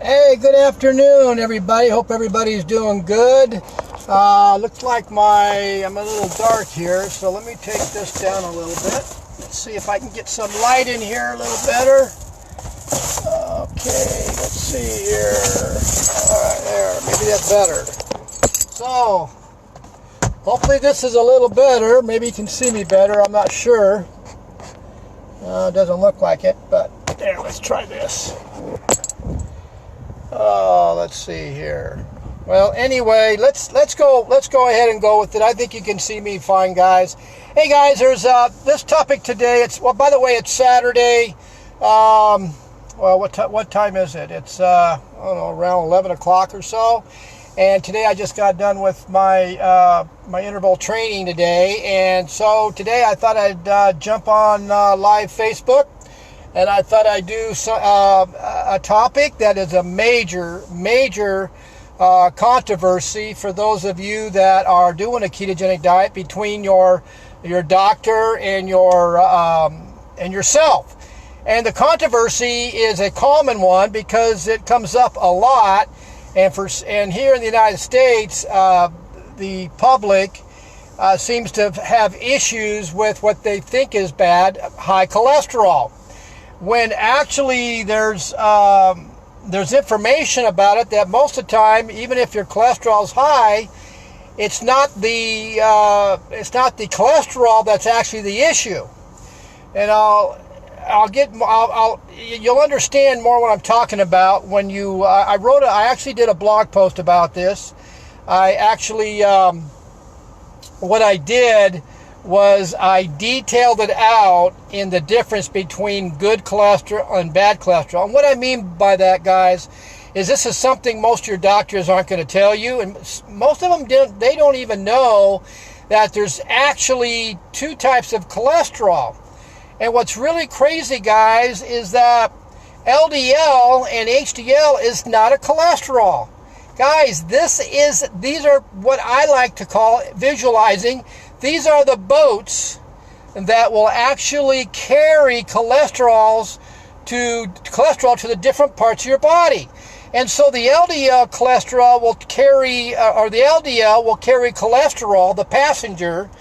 Hey, good afternoon, everybody. Hope everybody's doing good. Looks like I'm a little dark here, so let me take this down a little bit. Let's see if I can get some light in here a little better. Okay, let's see here. All right, there. Maybe that's better. So, hopefully this is a little better. Maybe you can see me better. I'm not sure. It doesn't look like it, but there. Let's try this. Let's see here. Well, anyway, let's go ahead and go with it. I think you can see me fine, guys. Hey, guys, there's this topic today. By the way, it's Saturday. Well, what time is it? It's I don't know, around 11 o'clock or so. And today I just got done with my my interval training today, and so today I thought I'd jump on live Facebook. And I thought I'd do a topic that is a major controversy for those of you that are doing a ketogenic diet between your doctor and yourself. And the controversy is a common one because it comes up a lot. And here in the United States, the public seems to have issues with what they think is bad, high cholesterol. When actually there's information about it that most of the time, even if your cholesterol is high, it's not the cholesterol that's actually the issue. And you'll understand more what I'm talking about when I actually did a blog post about this. What I did was I detailed it out in the difference between good cholesterol and bad cholesterol. And what I mean by that, guys, is this is something most of your doctors aren't going to tell you, and most of them they don't even know that there's actually two types of cholesterol. And what's really crazy, guys, is that LDL and HDL is not a cholesterol. Guys, these are what I like to call visualizing. These are the boats that will actually carry cholesterol to the different parts of your body. And so the LDL cholesterol will carry, the LDL will carry cholesterol, the passenger,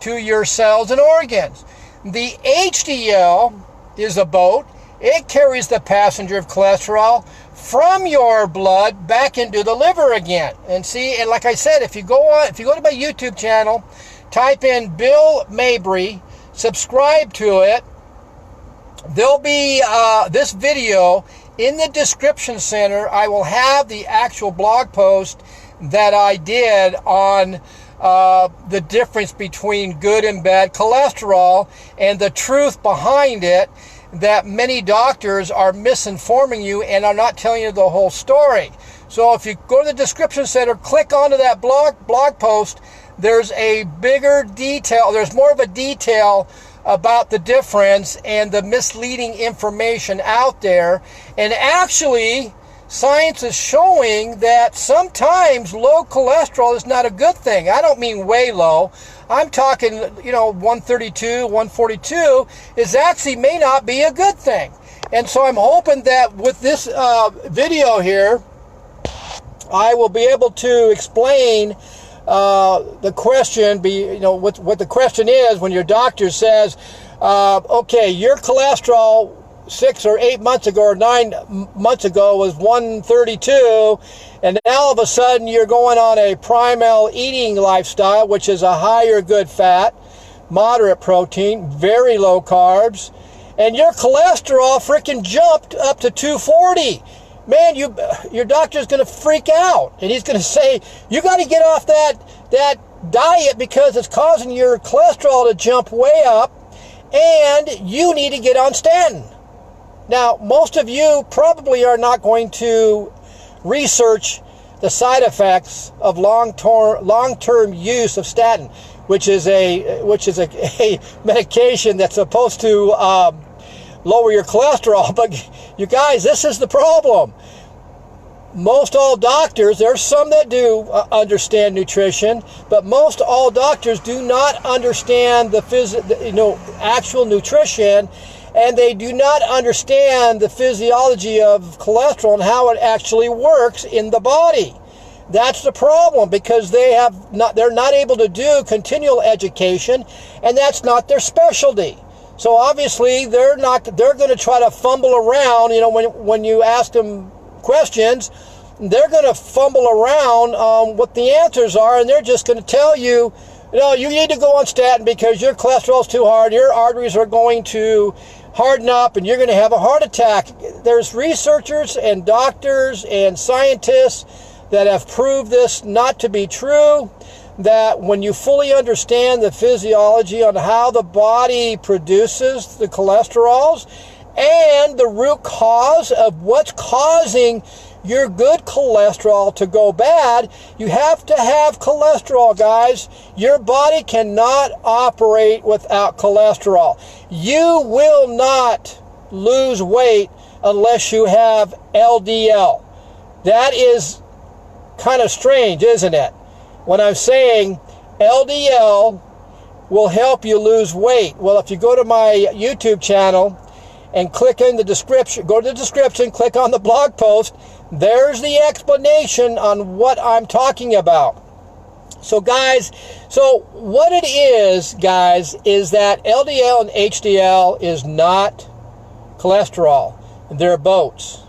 to your cells and organs. The HDL is a boat. It carries the passenger of cholesterol from your blood back into the liver again. And like I said, if you go to my YouTube channel, type in Bill Mabry, subscribe to it. There'll be this video in the description center. I will have the actual blog post that I did on the difference between good and bad cholesterol and the truth behind it, that many doctors are misinforming you and are not telling you the whole story. So if you go to the description center, click onto that blog post, there's a bigger detail, there's more of a detail about the difference and the misleading information out there. And actually, science is showing that sometimes low cholesterol is not a good thing. I don't mean way low. I'm talking, 132, 142 is actually may not be a good thing. And so I'm hoping that with this video here, I will be able to explain the question, what the question is when your doctor says, okay, your cholesterol 6 or 8 months ago or 9 months ago was 132, and now all of a sudden you're going on a primal eating lifestyle, which is a higher good fat, moderate protein, very low carbs, and your cholesterol freaking jumped up to 240. Man, your doctor's going to freak out, and he's going to say, you got to get off that diet because it's causing your cholesterol to jump way up, and you need to get on statin. Now, most of you probably are not going to research the side effects of long-term use of statin, which is a medication that's supposed to lower your cholesterol. But you guys, this is the problem. Most all doctors, there's some that do understand nutrition, but most all doctors do not understand the actual nutrition and they do not understand the physiology of cholesterol and how it actually works in the body. That's the problem, because they're not able to do continual education, and that's not their specialty. So obviously they're going to try to fumble around. You know, when you ask them questions, they're going to fumble around what the answers are, and they're just going to tell you, you need to go on statin because your cholesterol's too hard, your arteries are going to harden up, and you're going to have a heart attack. There's researchers and doctors and scientists that have proved this not to be true, that when you fully understand the physiology on how the body produces the cholesterols and the root cause of what's causing your good cholesterol to go bad, you have to have cholesterol, guys. Your body cannot operate without cholesterol. You will not lose weight unless you have LDL. That is kind of strange, isn't it? When I'm saying LDL will help you lose weight. Well, if you go to my YouTube channel and click in the description, go to the description, click on the blog post, there's the explanation on what I'm talking about. So guys, so what it is, guys, is that LDL and HDL is not cholesterol. They're boats.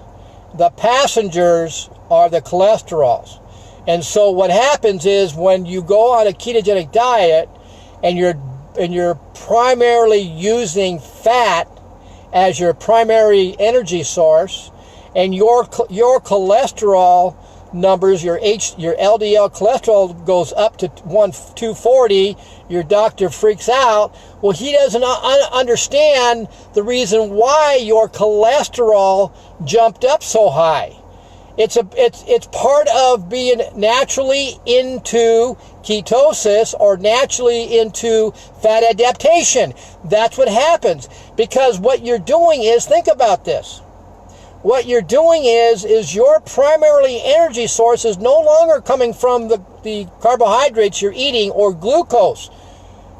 The passengers are the cholesterols. And so what happens is when you go on a ketogenic diet and you're primarily using fat as your primary energy source, and your cholesterol numbers, your LDL cholesterol goes up to 240, your doctor freaks out. Well, he doesn't understand the reason why your cholesterol jumped up so high. It's part of being naturally into ketosis or naturally into fat adaptation. That's what happens. Because what you're doing is, think about this. What you're doing is your primarily energy source is no longer coming from the carbohydrates you're eating or glucose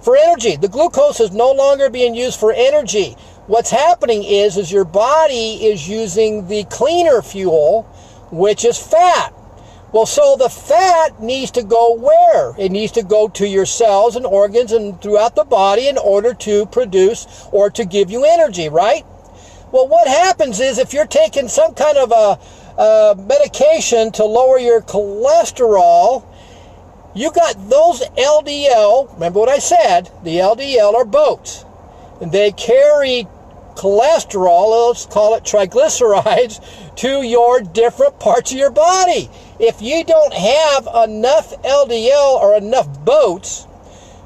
for energy. The glucose is no longer being used for energy. What's happening is your body is using the cleaner fuel, which is fat. Well, so the fat needs to go where? It needs to go to your cells and organs and throughout the body in order to produce or to give you energy, right? Well, what happens is if you're taking some kind of a medication to lower your cholesterol, you got those LDL, remember what I said, the LDL are boats, and they carry cholesterol, let's call it triglycerides, to your different parts of your body. If you don't have enough LDL or enough boats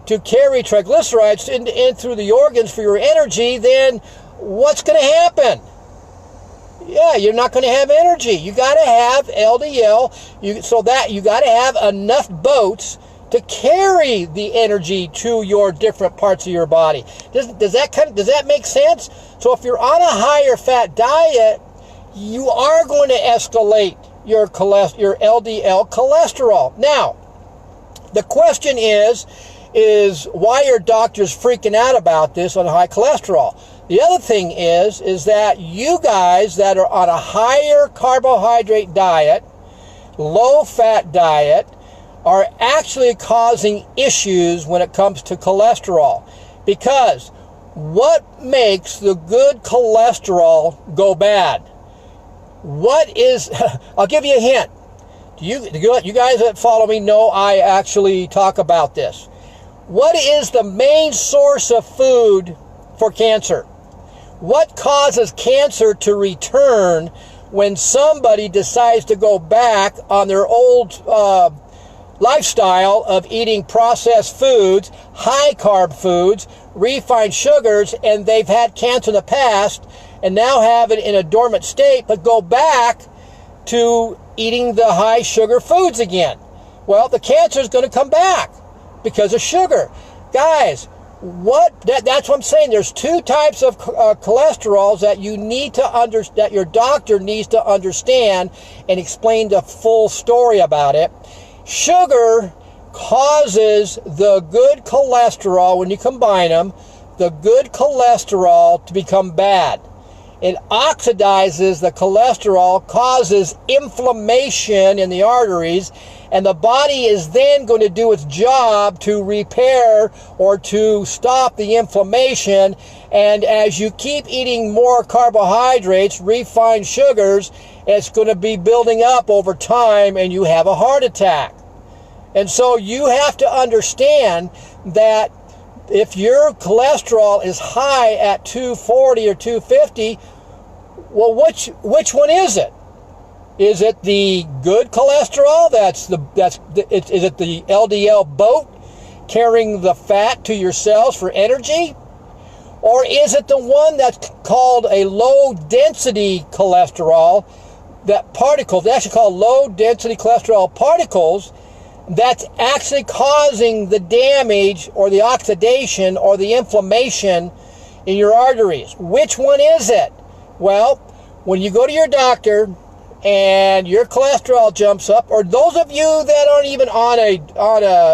to carry triglycerides in through the organs for your energy, then what's going to happen? Yeah, you're not going to have energy. You got to have LDL, so that you got to have enough boats to carry the energy to your different parts of your body. Does that make sense? So if you're on a higher fat diet, you are going to escalate your LDL cholesterol. Now, the question is why are doctors freaking out about this on high cholesterol? The other thing is that you guys that are on a higher carbohydrate diet, low fat diet, are actually causing issues when it comes to cholesterol. Because what makes the good cholesterol go bad? What is, I'll give you a hint. You guys that follow me know I actually talk about this. What is the main source of food for cancer? What causes cancer to return when somebody decides to go back on their old lifestyle of eating processed foods, high carb foods, refined sugars, and they've had cancer in the past and now have it in a dormant state, but go back to eating the high sugar foods again? Well, the cancer is going to come back because of sugar. Guys, that's what I'm saying. There's two types of cholesterols that you need to that your doctor needs to understand and explain the full story about it. Sugar causes the good cholesterol, when you combine them, the good cholesterol to become bad. It oxidizes the cholesterol, causes inflammation in the arteries, and the body is then going to do its job to repair or to stop the inflammation. And as you keep eating more carbohydrates, refined sugars, it's going to be building up over time, and you have a heart attack. And so you have to understand that if your cholesterol is high at 240 or 250, well, which one is it? Is it the good cholesterol? Is it the LDL boat carrying the fat to your cells for energy? Or is it the one that's called a low density cholesterol, that particles, they actually call low density cholesterol particles, that's actually causing the damage or the oxidation or the inflammation in your arteries? Which one is it? Well, when you go to your doctor and your cholesterol jumps up, or those of you that aren't even on a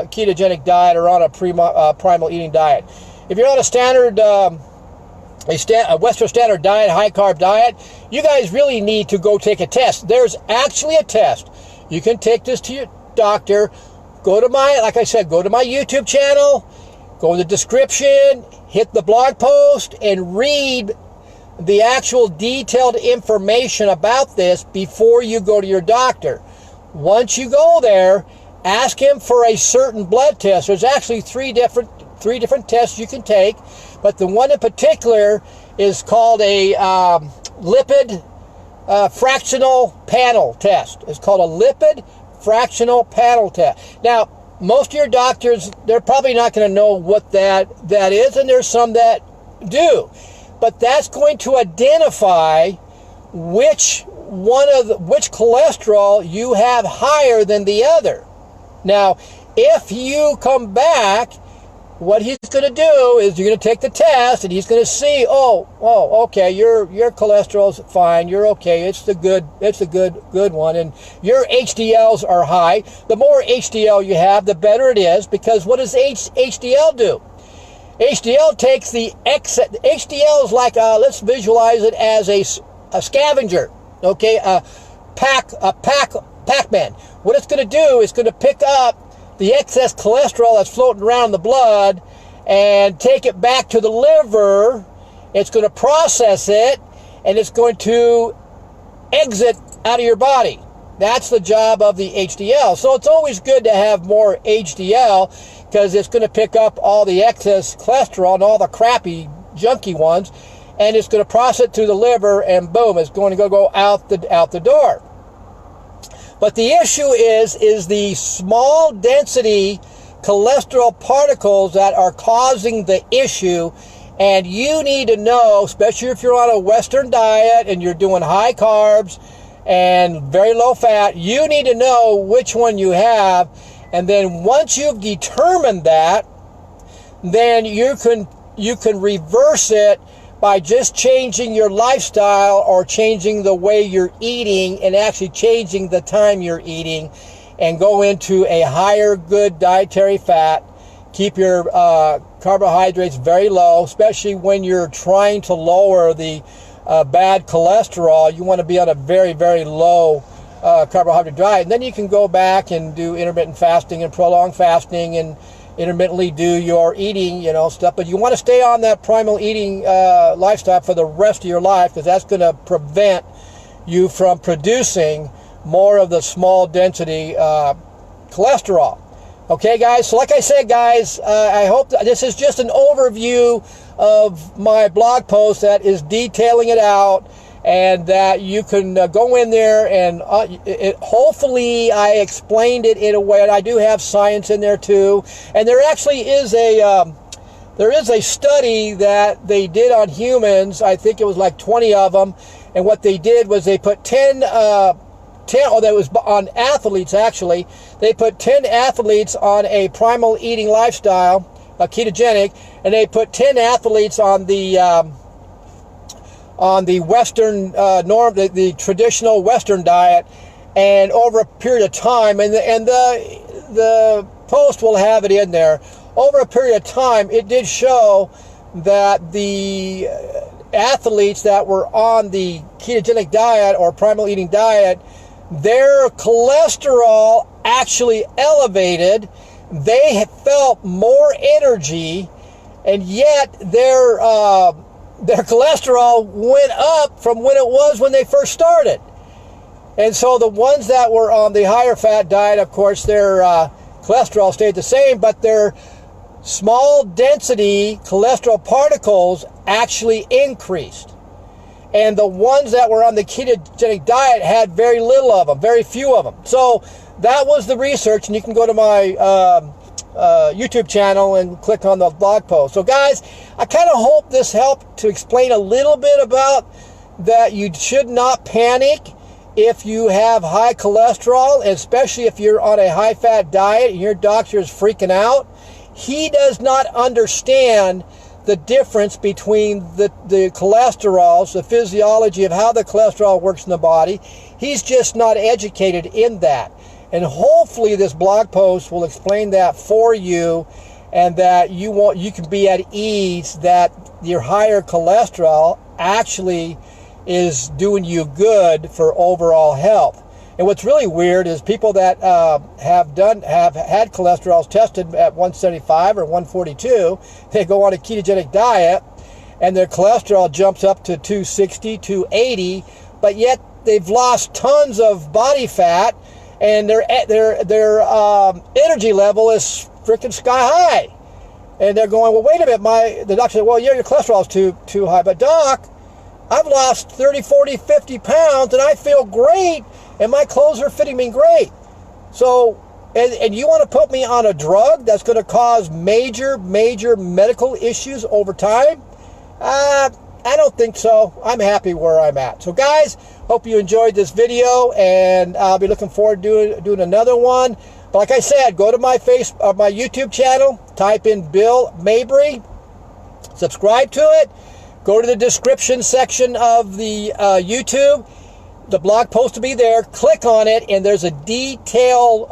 ketogenic diet or on a primal eating diet, if you're on a standard, a Western standard diet, high carb diet, you guys really need to go take a test. There's actually a test. You can take this to your doctor. Go to like I said, go to my YouTube channel, go in the description, hit the blog post, and read the actual detailed information about this before you go to your doctor. Once you go there, ask him for a certain blood test. There's actually three different tests you can take, but the one in particular is called a lipid fractional panel test. It's called a lipid fractional panel test. Now, most of your doctors, they're probably not going to know what that is, and there's some that do. But that's going to identify which cholesterol you have higher than the other. Now, if you come back, what he's going to do is you're going to take the test, and he's going to see, okay, your cholesterol's fine, you're okay, it's the good one, and your HDLs are high. The more HDL you have, the better it is, because what does HDL do? HDL takes the excess. HDL is like let's visualize it as a scavenger, okay, a Pac-Man. What it's going to do is going to pick up the excess cholesterol that's floating around in the blood and take it back to the liver. It's going to process it, and it's going to exit out of your body. That's the job of the HDL. So it's always good to have more HDL, because it's going to pick up all the excess cholesterol and all the crappy, junky ones, and it's going to process it through the liver, and boom, it's going to go out the door. But the issue is the small density cholesterol particles that are causing the issue, and you need to know, especially if you're on a Western diet and you're doing high carbs and very low fat, you need to know which one you have. And then once you've determined that, then you can reverse it by just changing your lifestyle or changing the way you're eating and actually changing the time you're eating, and go into a higher good dietary fat. Keep your carbohydrates very low, especially when you're trying to lower the bad cholesterol. You want to be on a very, very low carbohydrate diet, and then you can go back and do intermittent fasting and prolonged fasting and intermittently do your eating, stuff. But you want to stay on that primal eating lifestyle for the rest of your life, because that's going to prevent you from producing more of the small density cholesterol. Okay, guys, so like I said, guys, I hope that this is just an overview of my blog post that is detailing it out, and that you can go in there and hopefully I explained it in a way, and I do have science in there too. And there actually is a study that they did on humans. I think it was like 20 of them, and what they did was they put 10 that was on athletes actually. They put 10 athletes on a primal eating lifestyle, a ketogenic, and they put 10 athletes on the Western norm, the traditional Western diet, and over a period of time, and the post will have it in there. Over a period of time, it did show that the athletes that were on the ketogenic diet or primal eating diet, their cholesterol actually elevated. They had felt more energy, and yet their cholesterol went up from when it was when they first started. And so the ones that were on the higher fat diet, of course, their cholesterol stayed the same, but their small density cholesterol particles actually increased. And the ones that were on the ketogenic diet had very little of them, very few of them. So that was the research, and you can go to my YouTube channel and click on the blog post. So guys, I kind of hope this helped to explain a little bit about that you should not panic if you have high cholesterol, especially if you're on a high-fat diet and your doctor is freaking out. He does not understand the difference between the cholesterols, the physiology of how the cholesterol works in the body. He's just not educated in that. And hopefully this blog post will explain that for you, and that you can be at ease that your higher cholesterol actually is doing you good for overall health. And what's really weird is people that have had cholesterols tested at 175 or 142, they go on a ketogenic diet and their cholesterol jumps up to 260, 280, but yet they've lost tons of body fat, and their energy level is freaking sky high. And they're going, well, wait a minute, the doctor said, well, yeah, your cholesterol is too high, but doc, I've lost 30, 40, 50 pounds and I feel great and my clothes are fitting me great. So, and you want to put me on a drug that's going to cause major medical issues over time? I don't think so. I'm happy where I'm at. So guys, hope you enjoyed this video, and I'll be looking forward to doing another one. But like I said, go to my my YouTube channel, type in Bill Mabry, subscribe to it. Go to the description section of the YouTube. The blog post will be there. Click on it, and there's a detailed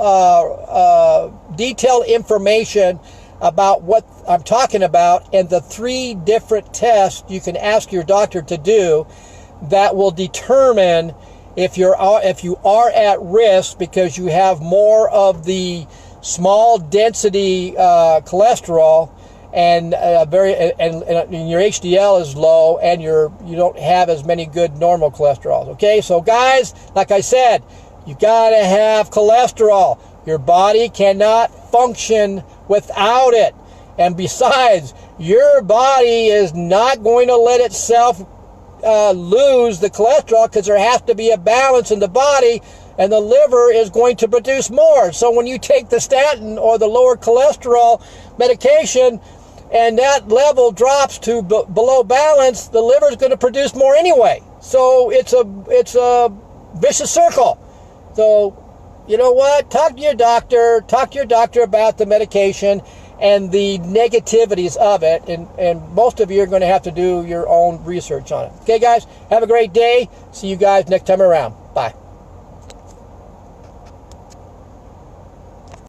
information about what I'm talking about, and the 3 different tests you can ask your doctor to do that will determine if you are at risk because you have more of the small density cholesterol, and your HDL is low, and you don't have as many good normal cholesterols. Okay, so guys, like I said, you gotta have cholesterol. Your body cannot function without it. And besides, your body is not going to let itself lose the cholesterol, because there has to be a balance in the body, and the liver is going to produce more. So when you take the statin or the lower cholesterol medication and that level drops to below balance, the liver is going to produce more anyway. So it's a vicious circle. So you know what? Talk to your doctor. Talk to your doctor about the medication and the negativities of it. And most of you are going to have to do your own research on it. Okay, guys? Have a great day. See you guys next time around. Bye.